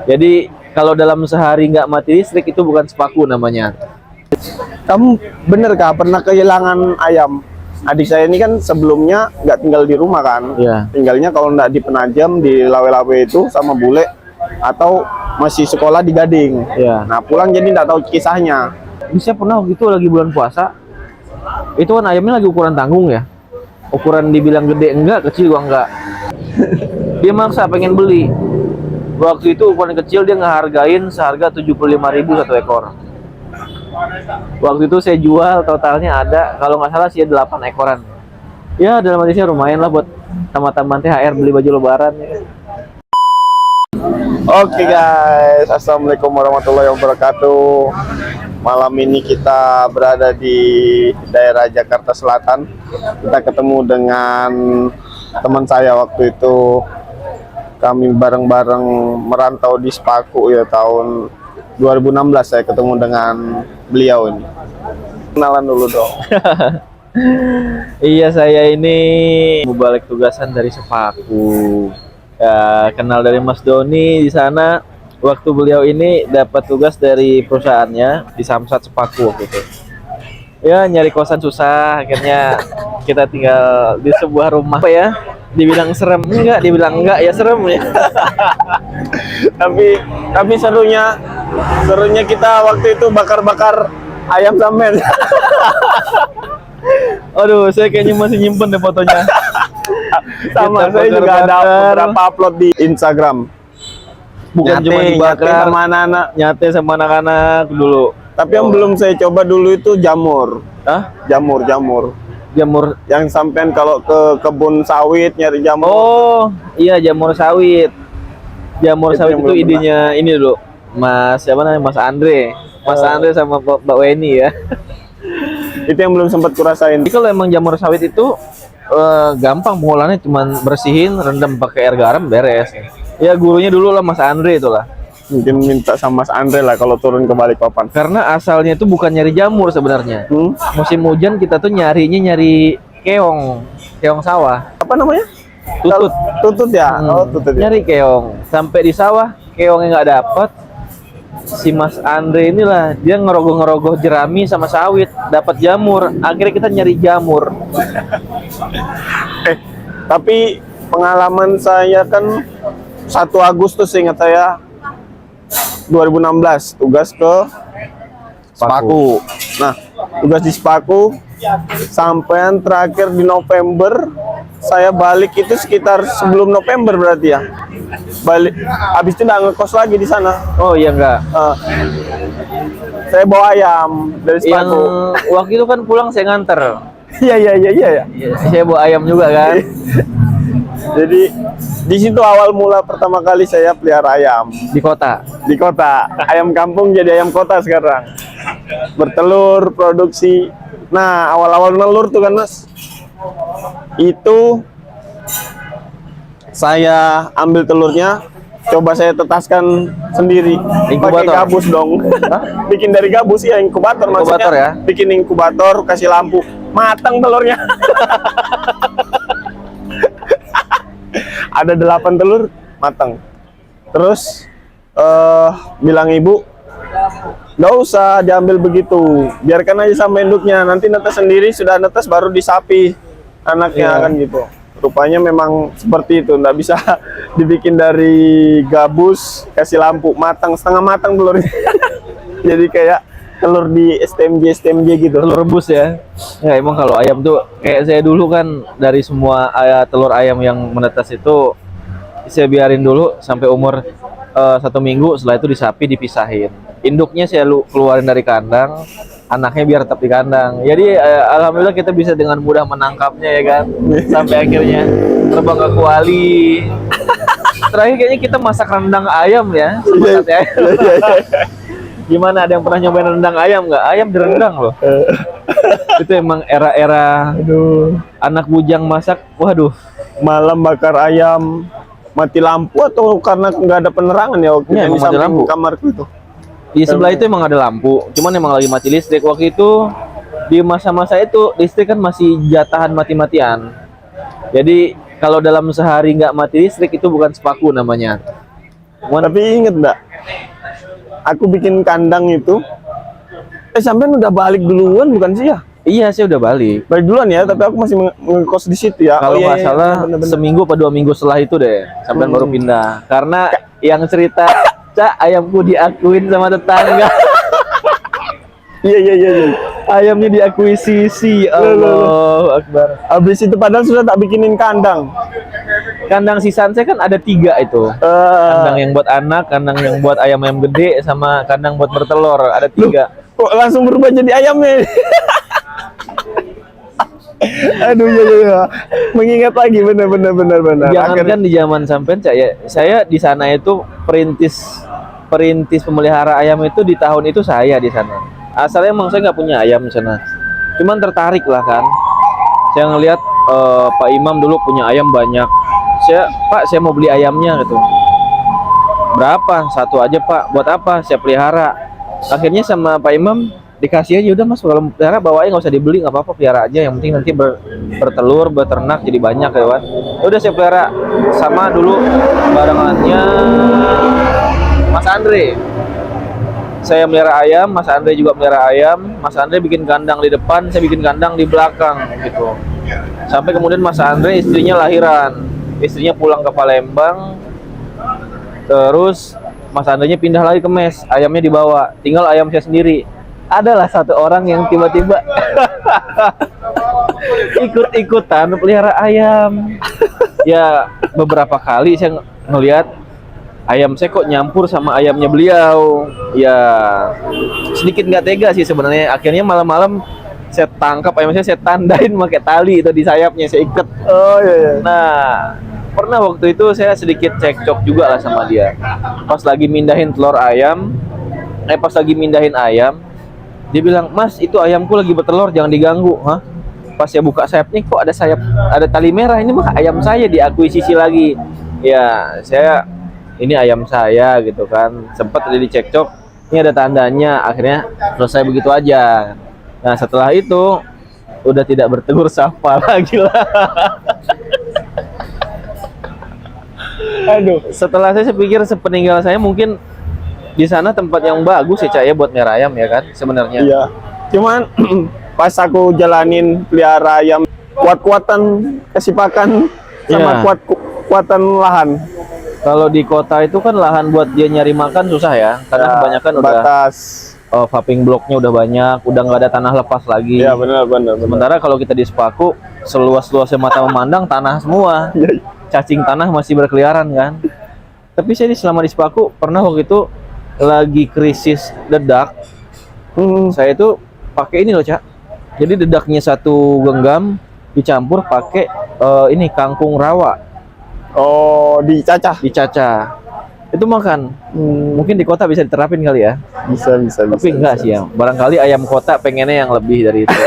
Jadi kalau dalam sehari nggak mati listrik itu bukan sepaku namanya. Kamu bener kah pernah kehilangan ayam? Adik saya ini kan sebelumnya nggak tinggal di rumah kan, Iya. tinggalnya kalau nggak di Penajam di Lawe-Lawe itu sama bule, atau masih sekolah di Gading. Iya. Nah pulang jadi nggak tahu kisahnya. Bisa pernah waktu itu lagi bulan puasa, itu kan ayamnya lagi ukuran tanggung ya. Ukuran dibilang gede enggak, kecil juga enggak. Dia maksa pengen beli. Waktu itu ukuran kecil dia ngehargain seharga 75.000 satu ekor. Waktu itu saya jual totalnya ada kalau nggak salah sih 8 ekoran. Ya dalam artinya lumayan lah buat teman-teman THR beli baju lebaran. Oke guys, assalamualaikum warahmatullahi wabarakatuh. Malam ini kita berada di daerah Jakarta Selatan. Kita ketemu dengan teman saya waktu itu. Kami bareng-bareng merantau di Sepaku ya, tahun 2016 saya ketemu dengan beliau ini. Kenalan dulu dong. Iya, saya ini balik tugasan dari Sepaku. Ya, kenal dari Mas Doni di sana. Waktu beliau ini dapat tugas dari perusahaannya di Samsat Sepaku gitu. Ya, nyari kosan susah, akhirnya kita tinggal di sebuah rumah apa ya? Dibilang serem enggak, dibilang enggak ya serem ya. tapi serunya kita waktu itu bakar-bakar ayam samben. Aduh, saya kayaknya masih nyimpen deh fotonya. Sama Kita saya juga ada bakar-bakar. beberapa upload di Instagram. Bukan Nyate, cuma dibakar, nyate sama anak-anak. nyate sama anak-anak dulu. Tapi yang belum saya coba dulu itu jamur. Hah? Jamur Jamur. yang sampean kalau ke kebun sawit nyari jamur. Oh, iya jamur sawit. Jamur Itu sawit yang itu belum idenya ini dulu. Mas siapa namanya? Mas Andre. Mas Andre sama Mbak Weni ya. Itu yang belum sempat kurasain. Jadi kalau emang jamur sawit itu gampang pengolahannya, cuman bersihin, rendam pakai air garam beres. Ya gurunya dulu lah Mas Andre itulah. Mungkin minta sama Mas Andre lah kalau turun ke Balikpapan. Karena asalnya itu bukan nyari jamur sebenarnya. Musim hujan kita tuh nyari keong sawah. Apa namanya? Tutut. Tutut ya. Oh, tutut ya. Nyari keong. Sampai di sawah keongnya nggak dapet. Si Mas Andre inilah dia ngerogoh jerami sama sawit, dapat jamur. Akhirnya kita nyari jamur. Tapi pengalaman saya kan 1 Agustus ingat saya 2016 tugas ke Sepaku. Nah, tugas di Sepaku sampean terakhir di November, saya balik itu sekitar sebelum November berarti ya. Balik habis itu nggak ngekos lagi di sana. Oh iya enggak. Saya bawa ayam dari Yang Sepaku. waktu itu kan pulang saya nganter. Iya. Saya bawa ayam juga kan. Jadi di situ awal mula pertama kali saya pelihara ayam Di kota. di kota. Ayam kampung jadi ayam kota sekarang. Bertelur, produksi. Nah, awal-awal nelur tuh kan, Mas. Itu saya ambil telurnya, coba saya tetaskan sendiri. Pakai Inkubator? gabus dong. Bikin dari gabus ya, inkubator maksudnya. Inkubator ya? Bikin inkubator, kasih lampu. Matang telurnya. Ada 8 telur matang. Terus bilang ibu, nggak usah diambil begitu, biarkan aja sama induknya, nanti netes sendiri, sudah netes baru disapi anaknya. Kan gitu. Rupanya memang seperti itu, nggak bisa dibikin dari gabus kasih lampu, matang setengah matang telurnya. Jadi kayak telur di STMJ gitu. Telur rebus ya. Ya emang kalau ayam tuh kayak saya dulu kan, dari semua telur ayam yang menetas itu saya biarin dulu sampai umur 1 minggu, setelah itu disapi, dipisahin. Induknya saya keluarin dari kandang, anaknya biar tetap di kandang. Jadi alhamdulillah kita bisa dengan mudah menangkapnya ya kan. Sampai akhirnya terbang ke kuali. Terakhir kayaknya kita masak rendang ayam ya. Sebenarnya. Gimana, ada yang pernah nyobain rendang ayam nggak? Ayam direndang loh. Itu emang era-era anak bujang masak. Waduh. Malam bakar ayam, mati lampu atau karena nggak ada penerangan ya waktu Ya, itu emang di mati samping lampu. kamarku itu. Di sebelah itu emang ada lampu, cuman emang lagi mati listrik. Waktu itu di masa-masa itu listrik kan masih jatahan mati-matian. Jadi kalau dalam sehari nggak mati listrik itu bukan sepaku namanya. Tapi inget nggak? Aku bikin kandang itu. Sampean udah balik duluan bukan sih ya? Iya, saya udah balik. Balik duluan ya, tapi aku masih ngekos di situ ya. Kalau Oh, iya, nggak iya, salah bener-bener. seminggu atau 2 minggu setelah itu deh, sampai baru pindah. Karena yang cerita, Cak, ayamku diakuin sama tetangga. Iya, iya, iya, iya. Ayamnya diakuisisi. Allahu Akbar. Habis itu padahal sudah tak bikinin kandang. Kandang sisaan saya kan ada 3 itu. Kandang yang buat anak, kandang yang buat ayam-ayam gede, sama kandang buat bertelur. Ada 3. Kok langsung berubah jadi ayamnya? Aduh, iya, iya. Mengingat lagi, benar. Jangan kan di zaman sampean, Cak, ya. Saya di sana itu perintis pemelihara ayam itu di tahun itu saya di sana. Asalnya emang saya nggak punya ayam di sana. Cuman tertarik lah kan. Saya ngelihat Pak Imam dulu punya ayam banyak. Pak, saya mau beli ayamnya gitu. Berapa? 1 aja, Pak. Buat apa? Saya pelihara. Akhirnya sama Pak Imam dikasih aja, udah Mas, kalau pelihara bawa aja, nggak usah dibeli, nggak apa-apa, pelihara aja, yang penting nanti bertelur, beternak jadi banyak ya kan. Udah saya pelihara sama dulu barengannya Mas Andre. Saya melihara ayam, Mas Andre juga melihara ayam. Mas Andre bikin kandang di depan, saya bikin kandang di belakang gitu. Sampai kemudian Mas Andre istrinya lahiran, istrinya pulang ke Palembang, terus Mas Andre-nya pindah lagi ke mes, ayamnya dibawa, tinggal ayam saya sendiri. Adalah 1 orang yang tiba-tiba ikut-ikutan pelihara ayam. Ya beberapa kali saya ngelihat ayam saya kok nyampur sama ayamnya beliau. Ya sedikit nggak tega sih sebenarnya. Akhirnya malam-malam saya tangkap ayam saya tandain pakai tali itu di sayapnya, saya ikat. Oh, iya, iya. Nah, pernah waktu itu saya sedikit cekcok juga lah sama dia. Pas lagi mindahin telur ayam, pas lagi mindahin ayam, dia bilang, "Mas, itu ayamku lagi bertelur, jangan diganggu." Hah? Pas saya buka sayapnya, kok ada sayap, ada tali merah. Ini mah ayam saya diakuisisi lagi. Ya, ini ayam saya gitu kan. Sempat tadi dicekcok, ini ada tandanya. Akhirnya selesai begitu aja. Nah, setelah itu udah tidak bertegur sapa lagi lah. Aduh, setelah saya pikir sepeninggal saya mungkin di sana tempat yang bagus ya, Cak, ya, buat merah ayam ya kan sebenarnya. Iya. Cuman pas aku jalanin pelihara ayam, kuat-kuatan kasih pakan sama Iya. kuatan lahan. Kalau di kota itu kan lahan buat dia nyari makan susah ya, karena Ya, kebanyakan udah batas. vaping bloknya udah banyak, udah nggak ada tanah lepas lagi. Iya, benar. Sementara kalau kita di Sepaku, seluas-luasnya mata memandang tanah semua, Iya. cacing tanah masih berkeliaran kan. Tapi saya selama di Sepaku pernah waktu itu lagi krisis dedak, saya itu pakai ini loh, Cak. Jadi dedaknya 1 genggam dicampur pakai ini kangkung rawa, Oh, dicacah. dicacah. Itu makan. Mungkin di kota bisa diterapin kali ya. Bisa. Tapi enggak sih ya. Barangkali ayam kota pengennya yang lebih dari itu.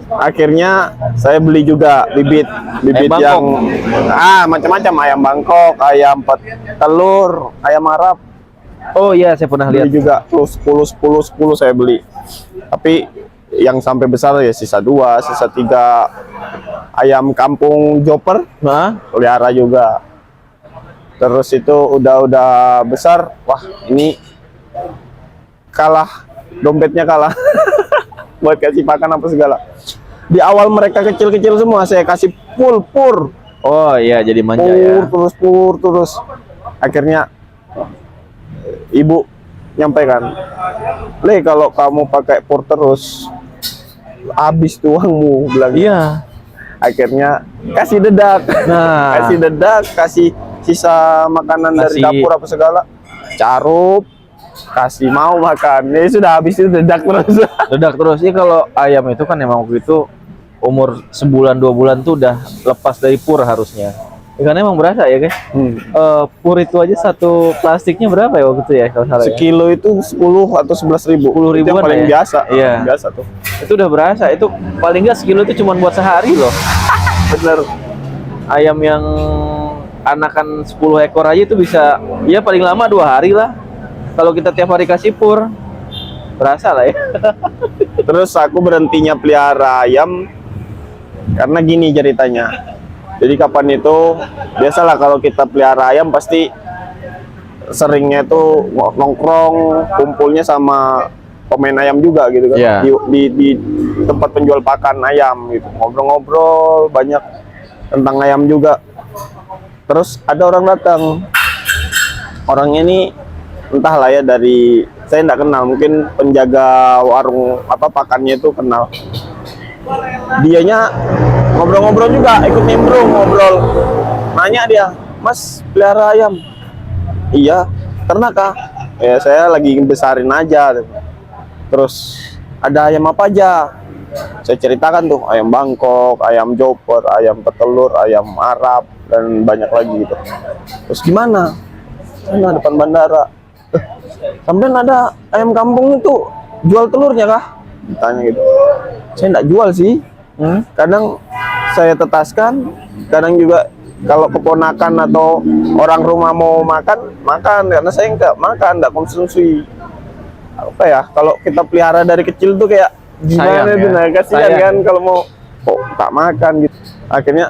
Akhirnya saya beli juga bibit Ayam yang macam-macam, ayam Bangkok, ayam telur, ayam Arab. Oh iya, saya pernah Beli lihat. juga terus 10 saya beli. Tapi yang sampai besar ya sisa 2, sisa 3. Ayam kampung Joper Nah, pelihara juga. Terus itu udah besar, wah ini kalah, dompetnya kalah. Buat kasih pakan apa segala. Di awal mereka kecil-kecil semua, saya kasih pur. oh iya, jadi manja ya. Pur terus. Akhirnya ibu nyampaikan, "Le, kalau kamu pakai pur terus, habis tuh uangmu," bilang. Iya. Akhirnya kasih dedak. Nah, Kasih dedak, kasih sisa makanan dari Kasih- dapur apa segala, carup, kasih mau makan, ya sudah habis itu dedak terus. dedak terus. Ya kalau ayam itu kan emang waktu itu umur sebulan 2 bulan tuh udah lepas dari pur harusnya. Ya, karena emang berasa ya guys. Pur itu aja 1 plastiknya berapa ya waktu itu ya kalau salah ya? Sekilo itu 10 atau 11.000. 10 Itu yang ribuan paling ya? biasa. Iya. Biasa tuh. Itu udah berasa. Itu paling nggak sekilo itu cuma buat sehari loh. Bener. Ayam yang anakan 10 ekor aja itu bisa ya paling lama 2 hari lah. Kalau kita tiap hari kasih pur, berasa lah ya. Terus aku berhentinya pelihara ayam karena gini ceritanya. Jadi kapan itu biasalah kalau kita pelihara ayam pasti seringnya itu nongkrong, kumpulnya sama pemain ayam juga gitu kan. Iya. Di tempat penjual pakan ayam gitu. Ngobrol-ngobrol banyak tentang ayam juga. Terus ada orang datang. Orangnya ini entahlah ya, dari saya nggak kenal, mungkin penjaga warung apa pakannya itu kenal. Dianya ngobrol-ngobrol juga, ikut nimbrung ngobrol. Nanya dia, "Mas, pelihara ayam?" "Iya." "Ternak kah?" "Ya, saya lagi besarin aja." Terus, "Ada ayam apa aja?" Saya ceritakan tuh, ayam Bangkok, ayam Joper, ayam petelur, ayam Arab, dan banyak lagi gitu. "Terus gimana?" "Sana depan bandara." "Sampean ada ayam kampung itu jual telurnya kah?" Ditanya gitu. "Saya enggak jual sih. Kadang saya tetaskan, kadang juga kalau keponakan atau orang rumah mau makan, makan. Karena saya enggak makan, enggak konsumsi." Apa ya, kalau kita pelihara dari kecil tuh kayak gimana Sayang tuh, ya? nah, kasihan Sayang. kan kalau mau kok tak makan gitu. Akhirnya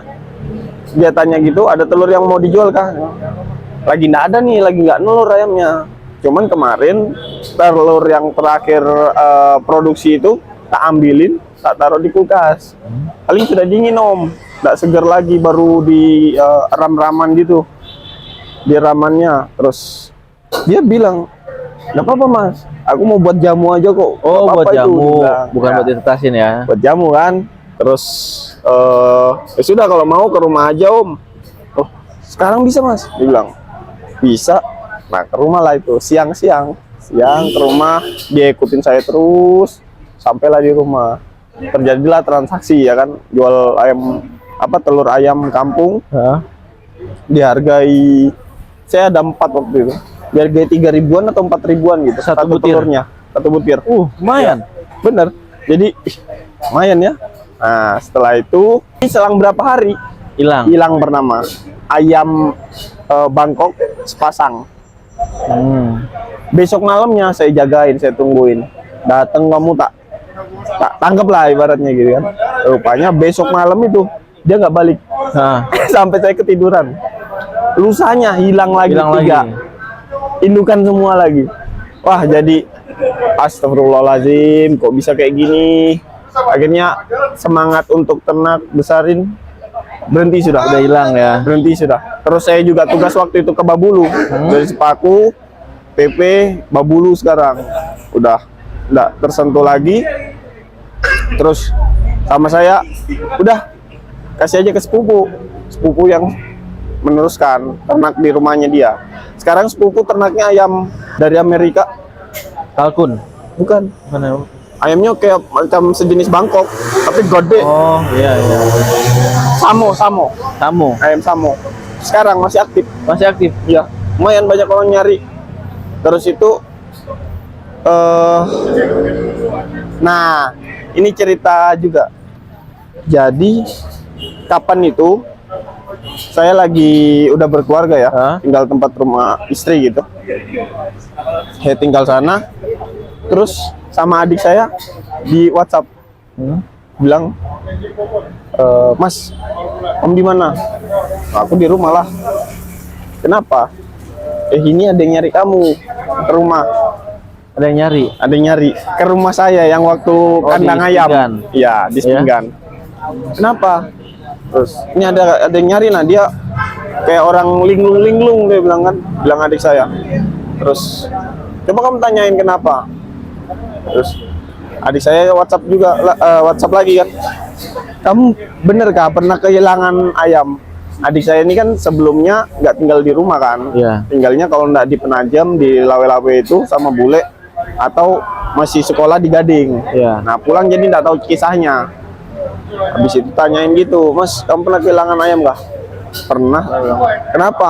dia tanya gitu, "Ada telur yang mau dijual kah?" "Lagi nggak ada nih, lagi nggak nelur ayamnya. Cuman kemarin telur yang terakhir produksi itu tak ambilin, tak taruh di kulkas. Paling sudah dingin om, nggak segar lagi, baru di ram-raman gitu, di ramannya." Terus dia bilang, "Nggak apa-apa mas, aku mau buat jamu aja kok." Oh, "Nggak buat apa-apa itu," jamu, dia bilang. bukan Ya, buat ditetasin ya. buat jamu kan. Terus ya sudah, kalau mau ke rumah aja om. "Oh, sekarang bisa mas?" Dia bilang. "Bisa." Nah, ke rumah lah itu, siang ke rumah, dia ikutin saya terus sampailah di rumah. Terjadilah transaksi ya kan, jual ayam apa, telur ayam kampung. Hah? Dihargai, saya ada 4 waktu itu, dihargai 3 ribuan atau 4 ribuan gitu, Satu butir? telurnya, satu butir. Lumayan. Bener, jadi lumayan ya. Nah, setelah itu selang berapa hari hilang bernama ayam Bangkok sepasang. Besok malamnya saya jagain, saya tungguin, datang kamu tak tangkap lah ibaratnya gitu kan. Rupanya besok malam itu dia nggak balik. Nah, Sampai saya ketiduran, lusanya hilang lagi hilang 3 lagi. indukan semua lagi. Wah, jadi astagfirullahaladzim, kok bisa kayak gini. Akhirnya semangat untuk ternak besarin berhenti sudah. Udah hilang ya. Berhenti sudah. Terus saya juga tugas waktu itu ke Babulu, dari Sepaku, PP, Babulu sekarang udah nggak tersentuh lagi. Terus sama saya udah kasih aja ke sepupu yang meneruskan ternak di rumahnya dia. Sekarang sepupu ternaknya ayam dari Amerika. Kalkun. Bukan, Mana? ayamnya kayak macam sejenis Bangkok tapi gede. Oh, iya iya. Samo, ayam Samo. Sekarang masih aktif. Masih aktif. Ya, lumayan banyak orang nyari. Terus itu nah, ini cerita juga. Jadi kapan itu saya lagi udah berkeluarga ya, tinggal tempat rumah istri gitu. Saya tinggal sana, terus sama adik saya di WhatsApp bilang, "Mas, om di mana?" "Aku di rumah lah." "Kenapa?" Ini ada yang nyari kamu ke rumah." Ada yang nyari. Ada yang nyari ke rumah saya yang waktu kandang di ayam. Spinggan. Iya, di Spinggan. "Kenapa?" Terus, "Ini ada yang nyari." Nah, dia kayak orang linglung dia bilang kan, bilang adik saya. Terus, "Coba kamu tanyain kenapa." Terus adik saya WhatsApp juga, WhatsApp lagi kan, "Kamu bener kah pernah kehilangan ayam?" Adik saya ini kan sebelumnya nggak tinggal di rumah kan, tinggalnya kalau nggak di Penajam, di Lawe-Lawe itu sama bule, atau masih sekolah di Gading. Nah, pulang jadi nggak tahu kisahnya. Habis itu tanyain gitu, "Mas, kamu pernah kehilangan ayam nggak?" "Pernah." "Kenapa?"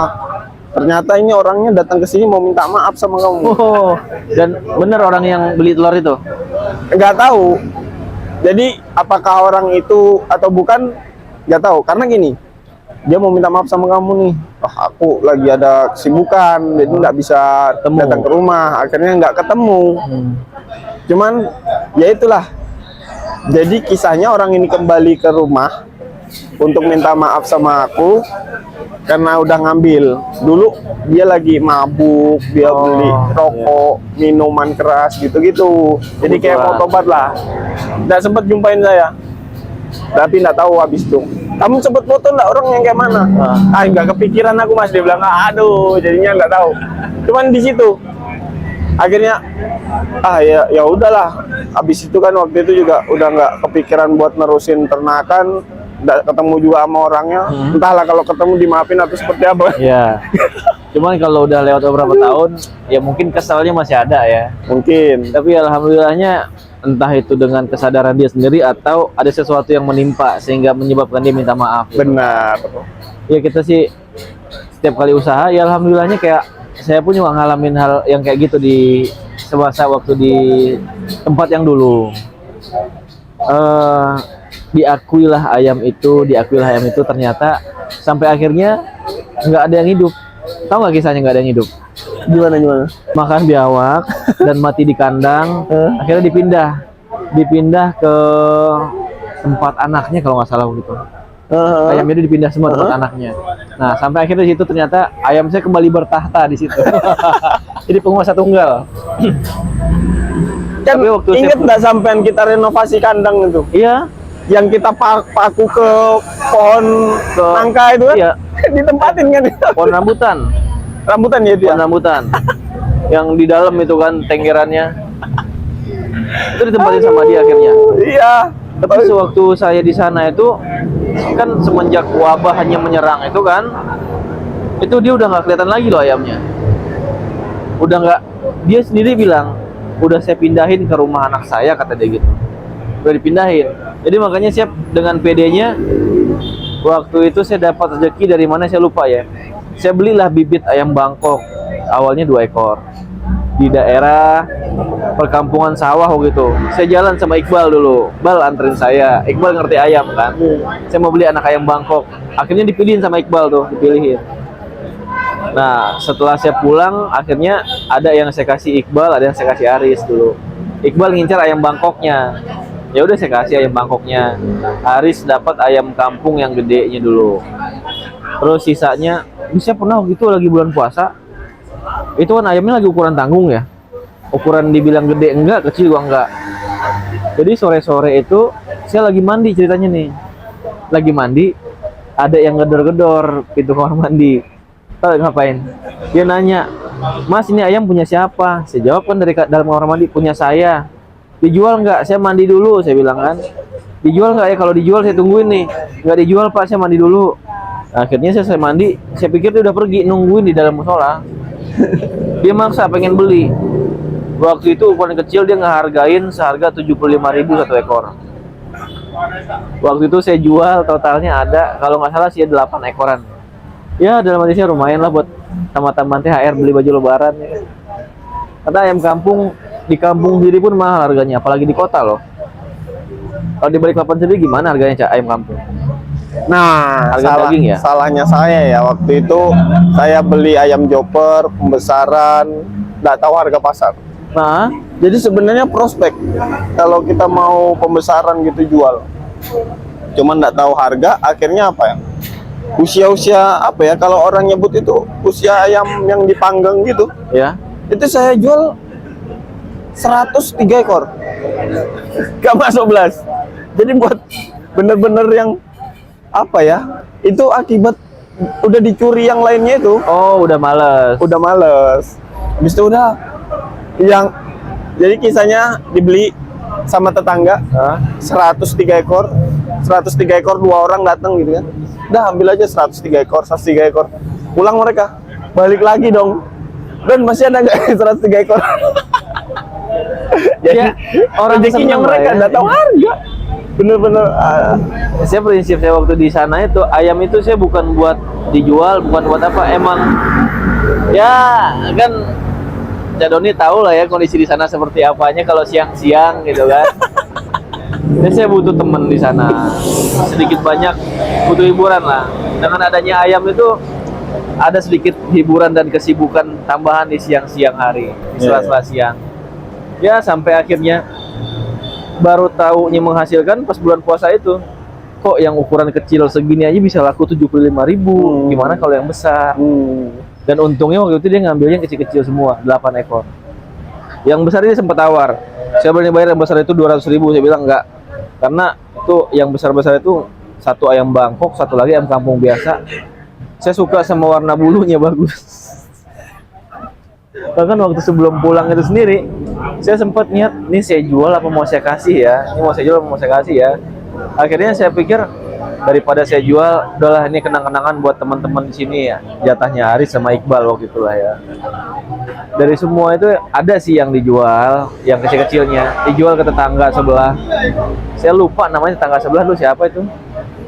"Ternyata ini orangnya datang ke sini mau minta maaf sama kamu." Oh, dan bener orang yang beli telur itu? Nggak tahu. Jadi apakah orang itu atau bukan, nggak tahu. Karena gini, dia mau minta maaf sama kamu nih. "Oh, aku lagi ada kesibukan, jadi nggak bisa datang ke rumah." Akhirnya nggak ketemu. Cuman ya itulah. Jadi kisahnya orang ini kembali ke rumah untuk minta maaf sama aku. karena udah ngambil. Dulu dia lagi mabuk, dia beli rokok, minuman keras gitu-gitu. Jadi kayak mau tobat lah. Nggak sempat jumpain saya, tapi nggak tahu habis itu. Kamu sempet foto nggak orang yang kayak mana? Nggak kepikiran aku Mas, dia bilang. Aduh, jadinya nggak tahu. Cuman di situ akhirnya ya udahlah. Habis itu kan waktu itu juga udah nggak kepikiran buat nerusin ternakan. Nggak ketemu juga sama orangnya. Entahlah kalau ketemu dimaafin atau seperti apa. Ya. Cuman kalau udah lewat beberapa tahun, ya mungkin kesalnya masih ada ya. Mungkin. Tapi alhamdulillahnya entah itu dengan kesadaran dia sendiri atau ada sesuatu yang menimpa sehingga menyebabkan dia minta maaf. Benar. Ya kita sih setiap kali usaha ya alhamdulillahnya kayak saya pun juga ngalamin hal yang kayak gitu di semasa waktu di tempat yang dulu. Diakuilah ayam itu ternyata sampai akhirnya nggak ada yang hidup. Tahu nggak kisahnya nggak ada yang hidup? Gimana? Makan biawak dan mati di kandang. Akhirnya dipindah ke tempat anaknya kalau nggak salah begitu. Ayamnya itu dipindah semua tempat anaknya. Nah sampai akhirnya di situ ternyata ayam saya kembali bertahta di situ. Jadi penguasa tunggal. Kan inget nggak sampean kita renovasi kandang itu? Iya. Yang kita paku ke pohon nangka itu kan? Iya. Ditempatin kan? Pohon rambutan ya itu ya? Pohon rambutan. Yang di dalam itu kan tenggerannya. Itu ditempatin sama dia akhirnya. Iya. Tapi sewaktu saya di sana itu kan semenjak wabah hanya menyerang itu kan, itu dia udah nggak kelihatan lagi loh ayamnya. Udah nggak, dia sendiri bilang, udah saya pindahin ke rumah anak saya kata dia gitu. Udah dipindahin. Jadi makanya siap dengan PD-nya. Waktu itu saya dapat rezeki dari mana saya lupa ya. Saya belilah bibit ayam Bangkok. Awalnya 2 ekor. Di daerah perkampungan sawah gitu. Saya jalan sama Iqbal dulu. Iqbal anterin saya. Iqbal ngerti ayam kan. Saya mau beli anak ayam Bangkok. Akhirnya dipilihin sama Iqbal tuh, dipilihin. Nah, setelah saya pulang, akhirnya ada yang saya kasih Iqbal, ada yang saya kasih Aris dulu. Iqbal ngincar ayam Bangkoknya. Ya udah saya kasih ayam Bangkoknya. Aris dapat ayam kampung yang gedenya dulu. Terus sisanya, bisa pernah waktu itu lagi bulan puasa. Itu kan ayamnya lagi ukuran tanggung ya. Ukuran dibilang gede enggak, kecil juga enggak. Jadi sore-sore itu saya lagi mandi ceritanya nih. Lagi mandi, ada yang gedor-gedor pintu kamar mandi. Tahu ngapain? Dia nanya, "Mas, ini ayam punya siapa?" Saya jawab kan dari dalam kamar mandi, "Punya saya." "Dijual nggak? Saya mandi dulu," saya bilang kan. "Dijual nggak ya? Kalau dijual saya tungguin nih." "Nggak dijual Pak, saya mandi dulu." Nah, akhirnya saya mandi, saya pikir dia udah pergi, nungguin di dalam musola. Dia maksa pengen beli. Waktu itu ukuran kecil dia ngehargain seharga 75.000 satu ekor. Waktu itu saya jual totalnya ada, kalau nggak salah sih 8 ekoran. Ya dalam hati saya lumayan lah buat tamatan THR beli baju lebaran ya. Karena ayam kampung di kampung sendiri pun mahal harganya, apalagi di kota loh. Kalau di Balikpapan sendiri gimana harganya Cak, ayam kampung? Nah, daging ya? Salahnya saya ya waktu itu saya beli ayam joper pembesaran, nggak tahu harga pasar. Nah, jadi sebenarnya prospek kalau kita mau pembesaran gitu jual. Cuman nggak tahu harga, akhirnya apa ya? Usia-usia apa ya? Kalau orang nyebut itu usia ayam yang dipanggang gitu. ya. Itu saya jual 103 ekor. Gak masuk belas. Jadi buat bener-bener yang apa ya? Itu akibat udah dicuri yang lainnya itu. Oh, udah males. Udah males. Habis itu udah yang jadi kisahnya dibeli sama tetangga 103 ekor 2 orang datang gitu kan, udah ambil aja 103 ekor pulang mereka balik lagi dong dan masih ada nggak 103 ekor. Jadi Ya, orang rezekinya seneng lah mereka ya. nggak tahu harga bener-bener. Saya prinsip saya waktu di sana itu ayam itu saya bukan buat dijual, bukan buat apa, emang ya kan Cak Doni tahu lah ya kondisi di sana seperti apanya kalau siang-siang gitu kan. Jadi saya butuh temen di sana, sedikit banyak butuh hiburan lah. Dengan adanya ayam itu ada sedikit hiburan dan kesibukan tambahan di siang-siang hari, di sela-sela siang. Ya sampai akhirnya baru tahunya menghasilkan pas bulan puasa itu. kok yang ukuran kecil segini aja bisa laku 75.000. Gimana kalau yang besar? Dan untungnya waktu itu dia ngambilnya yang kecil-kecil semua, 8 ekor. Yang besar dia sempat tawar. Saya berani bayar yang besar itu 200.000. Saya bilang enggak. Karena itu yang besar-besar itu satu ayam Bangkok, satu lagi ayam kampung biasa. Saya suka sama warna bulunya, bagus. Bahkan waktu sebelum pulang itu sendiri, saya sempat niat, ini saya jual apa mau saya kasih ya? Ini mau saya jual apa mau saya kasih ya? Akhirnya saya pikir daripada saya jual, udahlah ini kenang-kenangan buat teman-teman di sini ya. Jatahnya Aris sama Iqbal waktu itu lah ya. Dari semua itu ada sih yang dijual, yang kecil-kecilnya dijual ke tetangga sebelah. Saya lupa namanya tetangga sebelah tuh siapa itu.